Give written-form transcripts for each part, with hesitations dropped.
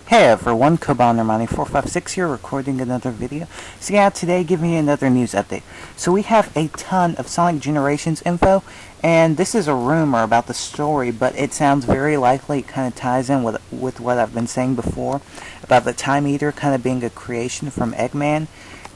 Hey everyone, Kobaner9456 here, recording another video. So yeah, today giving you another news update. So we have a ton of Sonic Generations info, and this is a rumor about the story, but it sounds very likely it kind of ties in with what I've been saying before, about the Time Eater kind of being a creation from Eggman.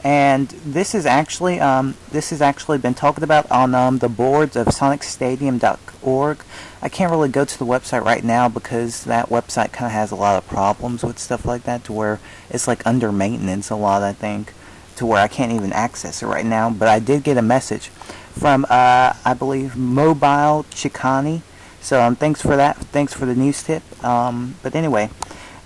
And this is actually been talked about on the boards of sonicstadium.org. I can't really go to the website right now because that website kind of has a lot of problems with stuff like that, to where it's like under maintenance a lot, I think, to where I can't even access it right now. But I did get a message from I believe Mobile Chicani, so thanks for that. Thanks for the news tip. But anyway.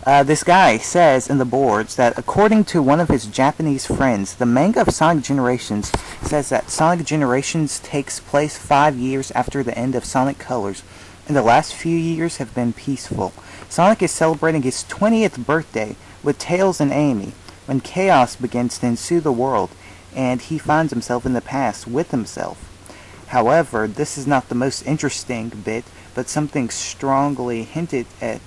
This guy says in the boards that according to one of his Japanese friends, the manga of Sonic Generations says that Sonic Generations takes place 5 years after the end of Sonic Colors, and the last few years have been peaceful. Sonic is celebrating his 20th birthday with Tails and Amy, when chaos begins to ensue the world, and he finds himself in the past with himself. However, this is not the most interesting bit, but something strongly hinted at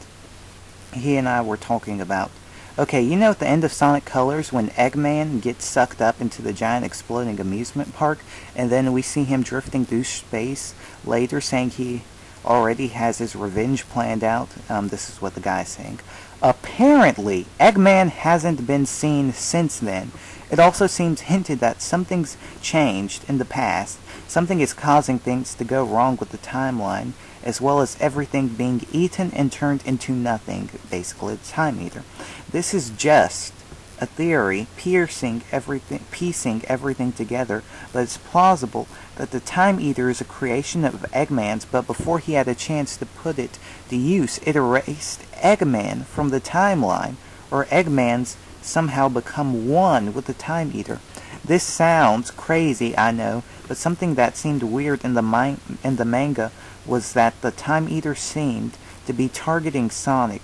he and I were talking about. Okay, you know at the end of Sonic Colors when Eggman gets sucked up into the giant exploding amusement park, and then we see him drifting through space later saying he already has his revenge planned out? This is what the guy's saying. Apparently, Eggman hasn't been seen since then. It also seems hinted that something's changed in the past. Something is causing things to go wrong with the timeline, as well as everything being eaten and turned into nothing, basically the Time Eater. This is just a theory, piecing everything together, but it's plausible that the Time Eater is a creation of Eggman's, but before he had a chance to put it to use, it erased Eggman from the timeline, or Eggman's somehow become one with the Time Eater. This sounds crazy, I know, but something that seemed weird in the manga was that the Time Eater seemed to be targeting Sonic,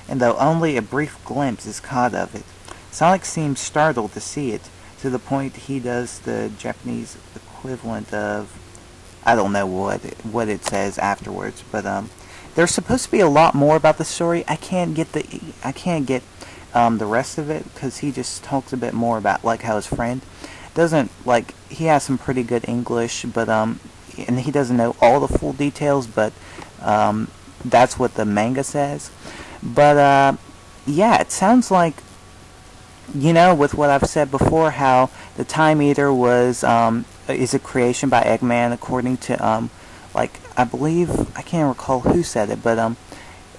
and though only a brief glimpse is caught of it, Sonic seems startled to see it, to the point he does the Japanese equivalent of, I don't know what it says afterwards, but there's supposed to be a lot more about the story. I can't get the rest of it, because he just talks a bit more about like how his friend doesn't, like, he has some pretty good English, but and he doesn't know all the full details, but that's what the manga says. But yeah, it sounds like, you know, with what I've said before, how the Time Eater is a creation by Eggman, according to like, I believe, I can't recall who said it, but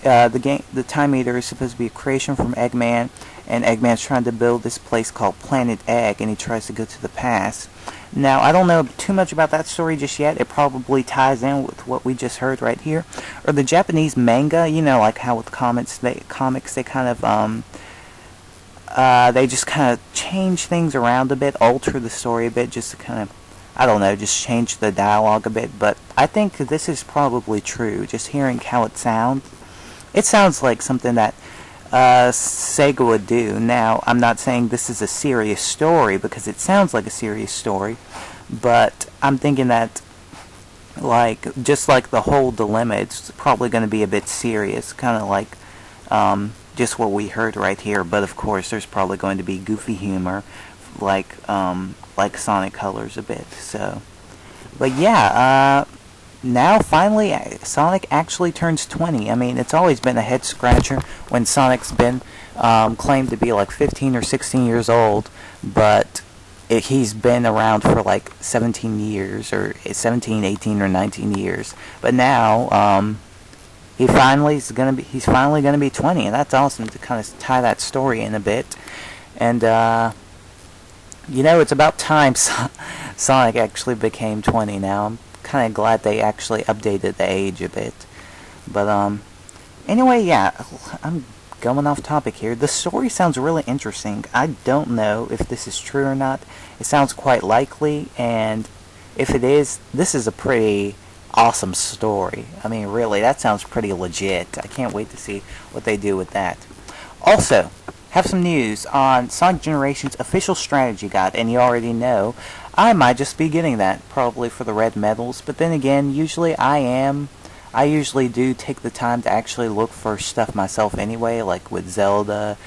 the Time Eater is supposed to be a creation from Eggman, and Eggman's trying to build this place called Planet Egg, and he tries to go to the past. Now, I don't know too much about that story just yet. It probably ties in with what we just heard right here. Or the Japanese manga, you know, like how with comics they kind of, they just kind of change things around a bit, alter the story a bit, just to kind of, I don't know, just change the dialogue a bit. But I think this is probably true, just hearing how it sounds. It sounds like something that Sega would do. Now, I'm not saying this is a serious story, because it sounds like a serious story, but I'm thinking that, like, just like the whole dilemma, it's probably going to be a bit serious, kind of like just what we heard right here. But of course, there's probably going to be goofy humor, like Sonic Colors a bit. So, but yeah, now, finally, Sonic actually turns 20. I mean, it's always been a head-scratcher when Sonic's been claimed to be like 15 or 16 years old, but he's been around for like 17 years, or 17, 18, or 19 years. But now, he's finally gonna be 20, and that's awesome to kind of tie that story in a bit. And you know, it's about time Sonic actually became 20 now. I'm kind of glad they actually updated the age a bit. But anyway, yeah, I'm going off topic here. The story sounds really interesting. I don't know if this is true or not. It sounds quite likely, and if it is, this is a pretty awesome story. I mean, really, that sounds pretty legit. I can't wait to see what they do with that. Also, have some news on Sonic Generations official strategy guide, and you already know I might just be getting that, probably for the red medals, but then again, usually I am I usually do take the time to actually look for stuff myself anyway, like with Zelda,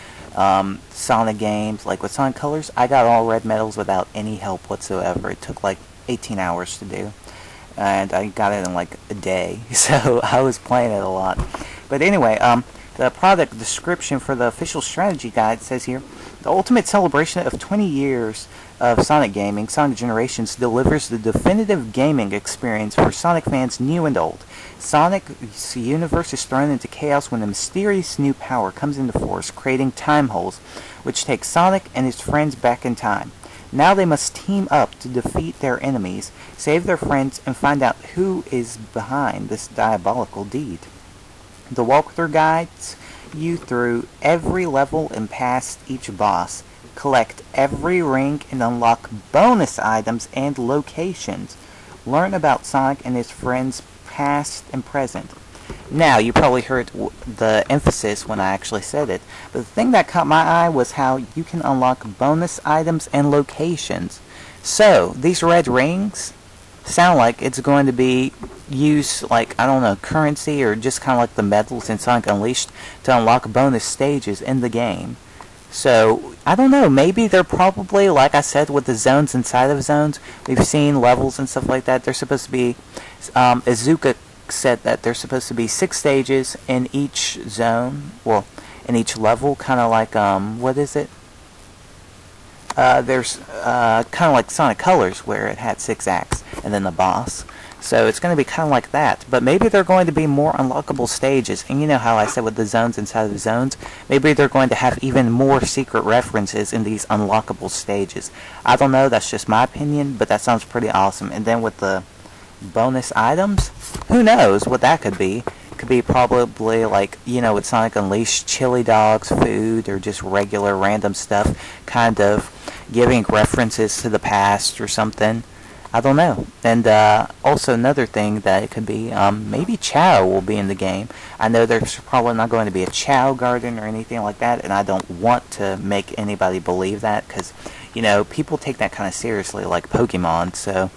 Sonic games, like with Sonic Colors. I got all red medals without any help whatsoever. It took like 18 hours to do, and I got it in like a day, so I was playing it a lot. But anyway, the product description for the official strategy guide says here, the ultimate celebration of 20 years of Sonic gaming, Sonic Generations delivers the definitive gaming experience for Sonic fans new and old. Sonic's universe is thrown into chaos when a mysterious new power comes into force, creating time holes, which take Sonic and his friends back in time. Now they must team up to defeat their enemies, save their friends, and find out who is behind this diabolical deed. The walkthrough guides you through every level and past each boss. Collect every ring and unlock bonus items and locations. Learn about Sonic and his friends past and present. Now, you probably heard the emphasis when I actually said it, but the thing that caught my eye was how you can unlock bonus items and locations. So, these red rings sound like it's going to be used like, I don't know, currency or just kind of like the medals in Sonic Unleashed to unlock bonus stages in the game. So, I don't know, maybe they're probably, like I said, with the zones inside of zones, we've seen levels and stuff like that. They're supposed to be, Izuka said that there's supposed to be 6 stages in each zone, well, in each level, kind of like, what is it? There's kind of like Sonic Colors, where it had 6 acts, and then the boss. So it's going to be kind of like that, but maybe they're going to be more unlockable stages, and you know how I said with the zones inside of the zones, maybe they're going to have even more secret references in these unlockable stages. I don't know, that's just my opinion, but that sounds pretty awesome. And then with the bonus items, who knows what that could be. It could be probably like, you know, with Sonic Unleashed, chili dogs, food, or just regular random stuff, kind of giving references to the past or something. I don't know. And also another thing that it could be, maybe Chow will be in the game. I know there's probably not going to be a Chow garden or anything like that, and I don't want to make anybody believe that, because, you know, people take that kind of seriously, like Pokemon, so,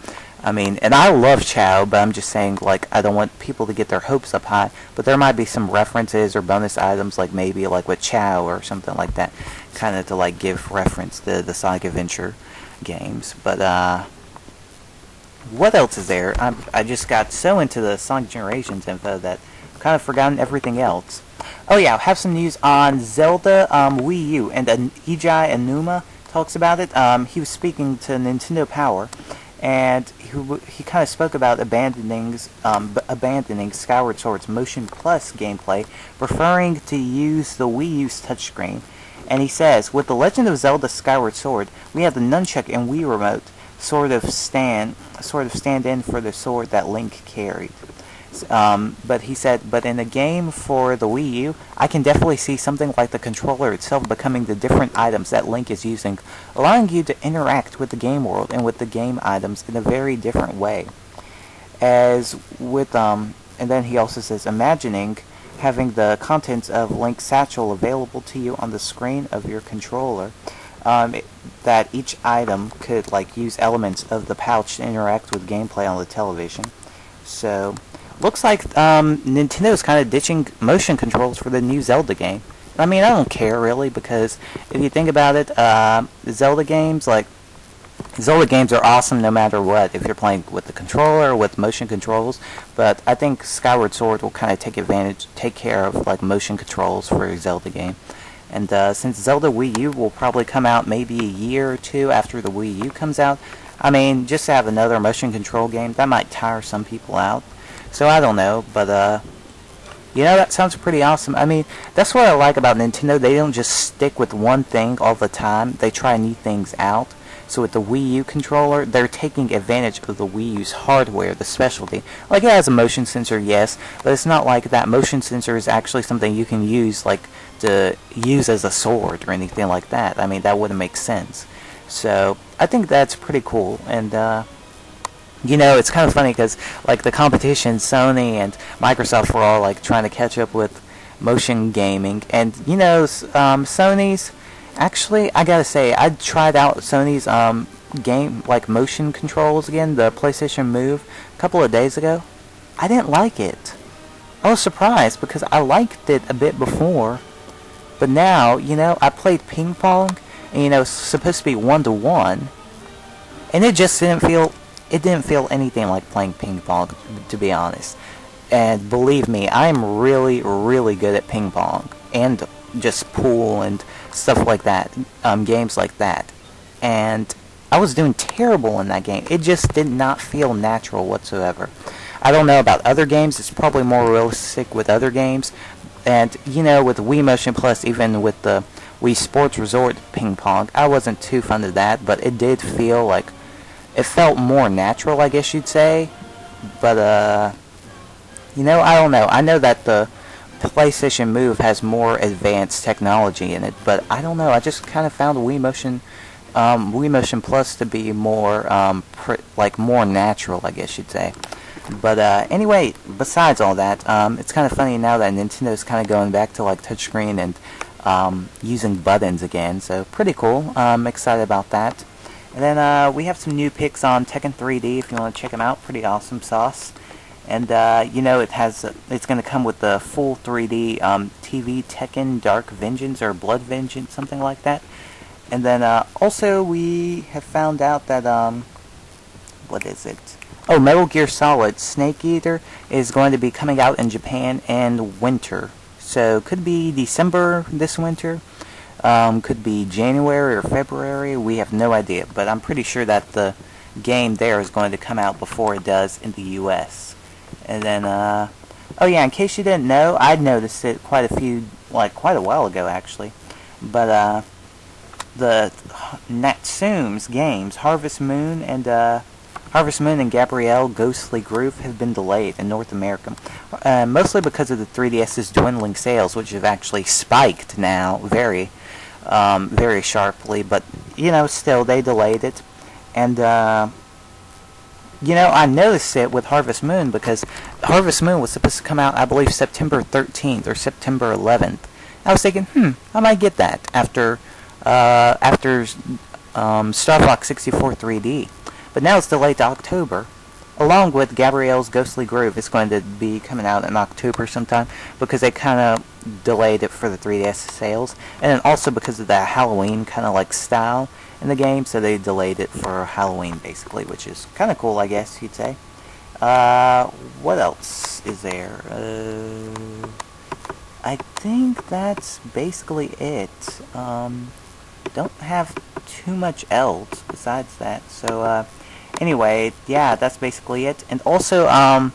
I mean, and I love Chow, but I'm just saying, like, I don't want people to get their hopes up high, but there might be some references or bonus items, like maybe like with Chow or something like that, kind of to, like, give reference to the Sonic Adventure games. But, what else is there? I just got so into the Sonic Generations info that I've kind of forgotten everything else. Oh yeah, I have some news on Zelda Wii U, and Ejai Anuma talks about it. He was speaking to Nintendo Power, and he kind of spoke about abandoning Skyward Sword's Motion Plus gameplay, preferring to use the Wii U's touchscreen. And he says, with The Legend of Zelda Skyward Sword, we have the nunchuck and Wii Remote sort of stand in for the sword that Link carried. But he said, but in a game for the Wii U, I can definitely see something like the controller itself becoming the different items that Link is using, allowing you to interact with the game world and with the game items in a very different way. As with, and then he also says, imagining having the contents of Link's satchel available to you on the screen of your controller, that each item could like use elements of the pouch to interact with gameplay on the television. So, looks like Nintendo's kind of ditching motion controls for the new Zelda game. I mean, I don't care really, because if you think about it, Zelda games are awesome no matter what, if you're playing with the controller or with motion controls, but I think Skyward Sword will kind of take care of like motion controls for a Zelda game. And since Zelda Wii U will probably come out maybe a year or two after the Wii U comes out, I mean, just to have another motion control game, that might tire some people out. So I don't know, but you know, that sounds pretty awesome. I mean, that's what I like about Nintendo. They don't just stick with one thing all the time. They try new things out. So with the Wii U controller, they're taking advantage of the Wii U's hardware, the specialty. Like, it has a motion sensor, yes, but it's not like that motion sensor is actually something you can use, like, to use as a sword or anything like that. I mean, that wouldn't make sense. So, I think that's pretty cool, and, you know, it's kind of funny because, like, the competition, Sony and Microsoft were all, like, trying to catch up with motion gaming, and, you know, Sony's... Actually, I gotta say, I tried out Sony's game, like, motion controls again, the PlayStation Move, a couple of days ago. I didn't like it. I was surprised because I liked it a bit before, but now, I played ping pong, and it's supposed to be 1-to-1, and it just didn't feel anything like playing ping pong, to be honest. And believe me, I'm really, really good at ping pong, and just pool and stuff like that, games like that. And I was doing terrible in that game. It just did not feel natural whatsoever. I don't know about other games. It's probably more realistic with other games. And, with Wii Motion Plus, even with the Wii Sports Resort ping pong, I wasn't too fond of that, but it did feel like, it felt more natural, I guess you'd say. But, I don't know. I know that the PlayStation Move has more advanced technology in it, but I don't know. I just kind of found Wii Motion Plus to be more, more natural, I guess you'd say. But anyway, besides all that, it's kind of funny now that Nintendo's kind of going back to like touchscreen and using buttons again. So pretty cool. I'm excited about that. And then we have some new pics on Tekken 3D if you want to check them out. Pretty awesome sauce. And it's going to come with the full 3D TV Tekken Dark Vengeance or Blood Vengeance, something like that. And then also we have found out that what is it? Oh, Metal Gear Solid Snake Eater is going to be coming out in Japan in winter. So could be December this winter, could be January or February. We have no idea, but I'm pretty sure that the game there is going to come out before it does in the U.S. And then, oh yeah, in case you didn't know, I'd noticed it quite a while ago actually. But the Natsume's games, Harvest Moon and Gabrielle Ghostly Groove have been delayed in North America, mostly because of the 3DS's dwindling sales, which have actually spiked now very sharply. But still they delayed it, and I noticed it with Harvest Moon because Harvest Moon was supposed to come out, I believe, September 13th or September 11th. I was thinking, I might get that after Star Fox 64 3D. But now it's delayed to October, along with Gabrielle's Ghostly Groove. It's going to be coming out in October sometime because they kind of delayed it for the 3DS sales, and then also because of the Halloween kind of like style in the game, so they delayed it for Halloween basically, which is kind of cool, I guess you'd say. What else is there? I think that's basically it. Don't have too much else besides that. So anyway, yeah, that's basically it. And also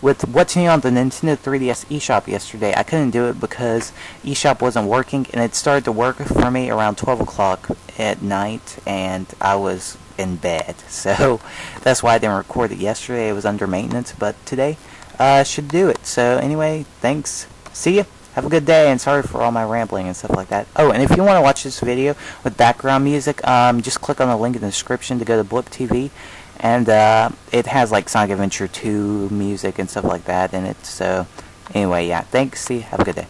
with what's new on the Nintendo 3DS eShop yesterday, I couldn't do it because eShop wasn't working, and it started to work for me around 12 o'clock at night, and I was in bed. So that's why I didn't record it yesterday. It was under maintenance, but today I should do it. So anyway, thanks. See ya. Have a good day, and sorry for all my rambling and stuff like that. Oh, and if you want to watch this video with background music, just click on the link in the description to go to Blip TV, and it has like Sonic Adventure 2 music and stuff like that in it. So anyway, yeah, thanks. See you. Have a good day.